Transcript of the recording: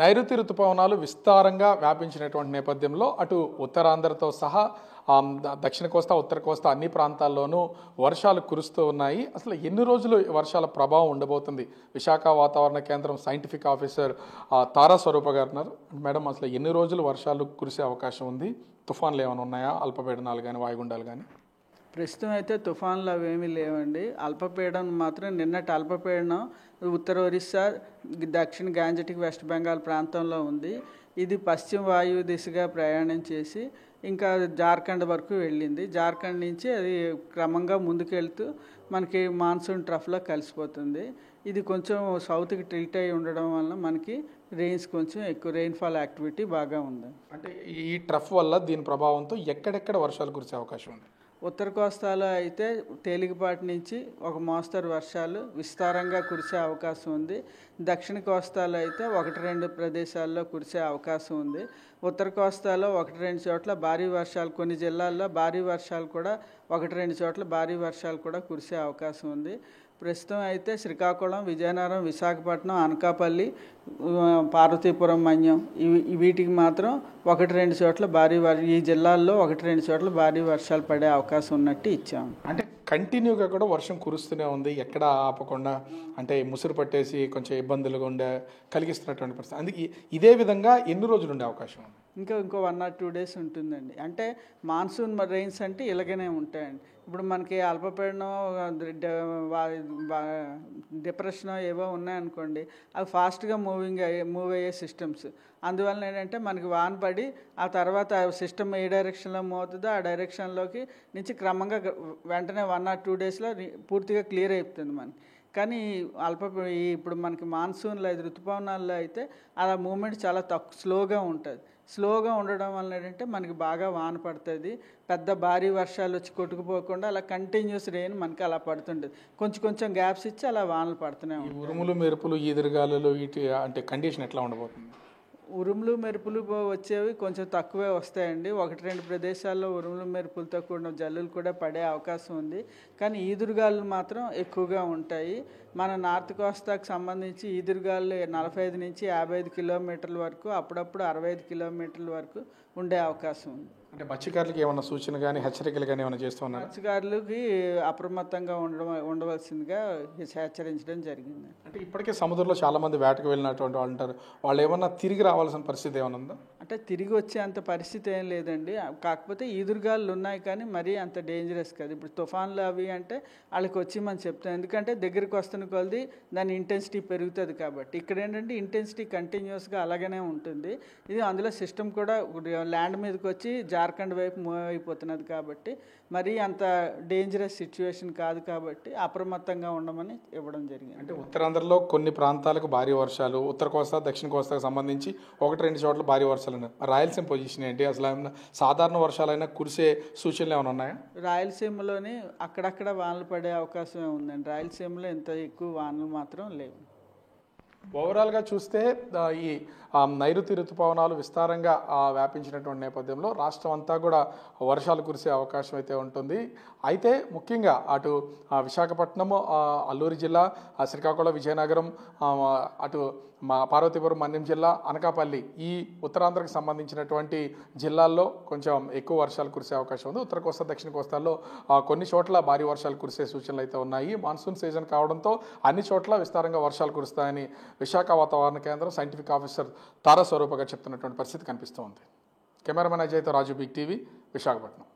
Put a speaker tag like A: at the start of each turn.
A: నైరుతి రుతుపవనాలు విస్తారంగా వ్యాపించినటువంటి నేపథ్యంలో అటు ఉత్తరాంధ్రతో సహా దక్షిణ కోస్తా ఉత్తర కోస్తా అన్ని ప్రాంతాల్లోనూ వర్షాలు కురుస్తూ ఉన్నాయి. అసలు ఎన్ని రోజులు వర్షాల ప్రభావం ఉండబోతుంది? విశాఖ వాతావరణ కేంద్రం సైంటిఫిక్ ఆఫీసర్ తారా స్వరూప గారు ఉన్నారు. మేడం, అసలు ఎన్ని రోజులు వర్షాలు కురిసే అవకాశం ఉంది? తుఫాన్లు ఏమైనా ఉన్నాయా? అల్పపీడనాలు కానీ వాయుగుండాలు కానీ?
B: ప్రస్తుతం అయితే తుఫాన్లు అవేమీ లేవండి. అల్పపీడనం మాత్రం నిన్నటి అల్పపీడనం ఉత్తర ఒరిస్సా, దక్షిణ గాంజెటిక్, వెస్ట్ బెంగాల్ ప్రాంతంలో ఉంది. ఇది పశ్చిమ వాయువు దిశగా ప్రయాణం చేసి ఇంకా జార్ఖండ్ వరకు వెళ్ళింది. జార్ఖండ్ నుంచి అది క్రమంగా ముందుకెళ్తూ మనకి మాన్సూన్ ట్రఫ్లో కలిసిపోతుంది. ఇది కొంచెం సౌత్కి టిల్ట్ అయి ఉండడం వల్ల మనకి రెయిన్స్ కొంచెం ఎక్కువ రెయిన్ఫాల్ యాక్టివిటీ బాగా ఉంది.
A: అంటే ఈ ట్రఫ్ వల్ల దీని ప్రభావంతో ఎక్కడెక్కడ వర్షాలు కురిసే అవకాశం ఉంది?
B: ఉత్తర కోస్తాలో అయితే తేలికపాటి నుంచి ఒక మోస్తరు వర్షాలు విస్తారంగా కురిసే అవకాశం ఉంది. దక్షిణ కోస్తాలో అయితే 1-2 ప్రదేశాల్లో కురిసే అవకాశం ఉంది. ఉత్తర కోస్తాలో 1-2 చోట్ల భారీ వర్షాలు, కొన్ని జిల్లాల్లో భారీ వర్షాలు కూడా 1-2 చోట్ల భారీ వర్షాలు కూడా కురిసే అవకాశం ఉంది. ప్రస్తుతం అయితే శ్రీకాకుళం, విజయనగరం, విశాఖపట్నం, అనకాపల్లి, పార్వతీపురం, మన్యం వీటికి మాత్రం 1-2 చోట్ల ఈ జిల్లాల్లో 1-2 చోట్ల భారీ వర్షాలు పడే అవకాశం ఉన్నట్టు ఇచ్చాము.
A: అంటే కంటిన్యూగా కూడా వర్షం కురుస్తూనే ఉంది, ఎక్కడ ఆపకుండా. అంటే ముసురు పట్టేసి కొంచెం ఇబ్బందులుగా కలిగిస్తున్నటువంటి పరిస్థితి. అందుకే ఇదే విధంగా ఎన్ని రోజులు ఉండే అవకాశం ఉంది?
B: ఇంకో 1 or 2 days ఉంటుందండి. అంటే మాన్సూన్ రెయిన్స్ అంటే ఇలాగనే ఉంటాయండి. ఇప్పుడు మనకి అల్పపీడనం, డిప్రెషన్ ఏవో ఉన్నాయనుకోండి, అవి ఫాస్ట్గా మూవ్ అయ్యే సిస్టమ్స్. అందువలన ఏంటంటే మనకి వాన పడి ఆ తర్వాత సిస్టమ్ ఏ డైరెక్షన్లో మూవ్ అవుతుందో ఆ డైరెక్షన్లోకి నుంచి క్రమంగా వెంటనే 1 or 2 daysలో పూర్తిగా క్లియర్ అయిపోతుంది మనకి. కానీ ఇప్పుడు మనకి మాన్సూన్లో ఋతుపవనాల్లో అయితే అలా మూమెంట్ చాలా స్లోగా ఉంటుంది. స్లోగా ఉండడం వల్ల ఏంటంటే మనకి బాగా వాన పడుతుంది. పెద్ద భారీ వర్షాలు వచ్చి కొట్టుకుపోకుండా అలా కంటిన్యూస్ రెయిన్ మనకి అలా పడుతుంటుంది. కొంచెం గ్యాప్స్ ఇచ్చి అలా వానలు పడుతూనే ఉంటాయి.
A: ఉరుములు, మెరుపులు, ఈదురుగాలులు వీటి అంటే కండిషన్ ఎట్లా ఉండబోతుంది?
B: ఉరుములు, మెరుపులు వచ్చేవి కొంచెం తక్కువే వస్తాయండి. 1-2 ప్రదేశాల్లో ఉరుములు, మెరుపులతో కూడిన జల్లులు కూడా పడే అవకాశం ఉంది. కానీ ఈదురుగాలు మాత్రం ఎక్కువగా ఉంటాయి. మన నార్త్ కోస్తాకు సంబంధించి ఈదురుగాలు 45 నుంచి 55 కిలోమీటర్ల వరకు, అప్పుడప్పుడు 65 కిలోమీటర్ల వరకు ఉండే అవకాశం ఉంది.
A: అంటే మత్స్యకారులకి ఏమైనా సూచన కానీ హెచ్చరికలు కానీ ఏమైనా చేస్తున్నారు?
B: మత్స్యకారులకి అప్రమత్తంగా ఉండవలసిందిగా హెచ్చరించడం జరిగింది.
A: అంటే ఇప్పటికే సముద్రంలో చాలామంది వేటకు వెళ్ళినటువంటి వాళ్ళు ఉంటారు. వాళ్ళు ఏమన్నా తిరిగి రావాల్సిన పరిస్థితి ఏమైనా ఉందా?
B: అంటే తిరిగి వచ్చే అంత పరిస్థితి ఏం లేదండి. కాకపోతే ఈదురుగాలు ఉన్నాయి కానీ మరీ అంత డేంజరస్ కాదు. ఇప్పుడు తుఫాన్లు అవి అంటే వాళ్ళకి వచ్చి మనం చెప్తాం, ఎందుకంటే దగ్గరికి వస్తున్న కొలది దాని ఇంటెన్సిటీ పెరుగుతుంది కాబట్టి. ఇక్కడ ఏంటంటే ఇంటెన్సిటీ కంటిన్యూస్గా అలాగనే ఉంటుంది. ఇది అందులో సిస్టమ్ కూడా ల్యాండ్ మీదకి వచ్చి జార్ఖండ్ వైపు మూవ్ అయిపోతున్నది కాబట్టి మరీ అంత డేంజరస్ సిచ్యువేషన్ కాదు కాబట్టి అప్రమత్తంగా ఉండమని ఇవ్వడం జరిగింది.
A: అంటే ఉత్తరాంధ్రలో కొన్ని ప్రాంతాలకు భారీ వర్షాలు, ఉత్తర కోస్తా, దక్షిణ కోస్తాకు సంబంధించి 1-2 చోట్ల భారీ వర్షాలు ఉన్నాయి. రాయలసీమ పొజిషన్ ఏంటి? అసలు ఏమన్నా సాధారణ వర్షాలైనా కురిసే సూచనలు ఏమైనా ఉన్నాయా?
B: రాయలసీమలోని అక్కడక్కడ వానలు పడే అవకాశం ఉందండి. రాయలసీమలో ఇంత ఎక్కువ వానలు మాత్రం లేవు.
A: ఓవరాల్గా చూస్తే ఈ నైరుతి రుతుపవనాలు విస్తారంగా వ్యాపించినటువంటి నేపథ్యంలో రాష్ట్రం అంతా కూడా వర్షాలు కురిసే అవకాశం అయితే ఉంటుంది. అయితే ముఖ్యంగా అటు విశాఖపట్నం, అల్లూరు జిల్లా, శ్రీకాకుళం, విజయనగరం, అటు పార్వతీపురం, మన్యం జిల్లా, అనకాపల్లి, ఈ ఉత్తరాంధ్రకు సంబంధించినటువంటి జిల్లాల్లో కొంచెం ఎక్కువ వర్షాలు కురిసే అవకాశం ఉంది. ఉత్తర కోస్తా, దక్షిణ కోస్తాల్లో కొన్ని చోట్ల భారీ వర్షాలు కురిసే సూచనలు అయితే ఉన్నాయి. మాన్సూన్ సీజన్ కావడంతో అన్ని చోట్ల విస్తారంగా వర్షాలు కురుస్తాయని విశాఖ వాతావరణ కేంద్రం సైంటిఫిక్ ఆఫీసర్ తారా స్వరూప గారు చెప్తున్నటువంటి పరిస్థితి కనిపిస్తోంది. కెమెరామెన్ అజయ్తో రాజు, బిగ్ టీవీ, విశాఖపట్నం.